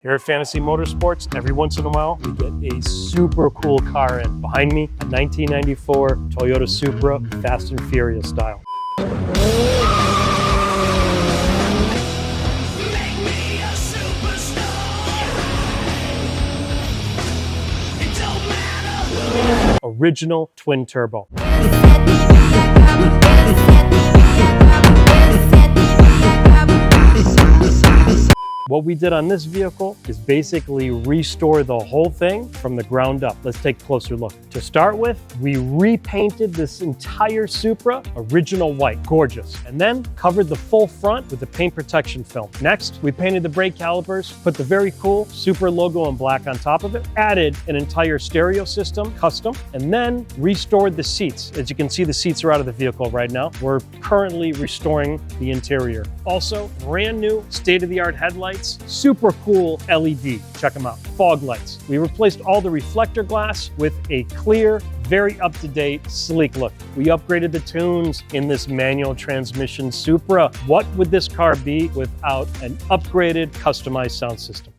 Here at Fantasy Motorsports, every once in a while, we get a super cool car in. Behind me, a 1994 Toyota Supra, Fast and Furious style. Original twin turbo. What we did on this vehicle is basically restore the whole thing from the ground up. Let's take a closer look. To start with, we repainted this entire Supra original white, gorgeous, and then covered the full front with the paint protection film. Next, we painted the brake calipers, put the very cool Supra logo in black on top of it, added an entire stereo system, custom, and then restored the seats. As you can see, the seats are out of the vehicle right now. We're currently restoring the interior. Also, brand new state-of-the-art headlights, super cool LED, check them out, fog lights. We replaced all the reflector glass with a clear, very up-to-date, sleek look. We upgraded the tunes in this manual transmission Supra. What would this car be without an upgraded, customized sound system?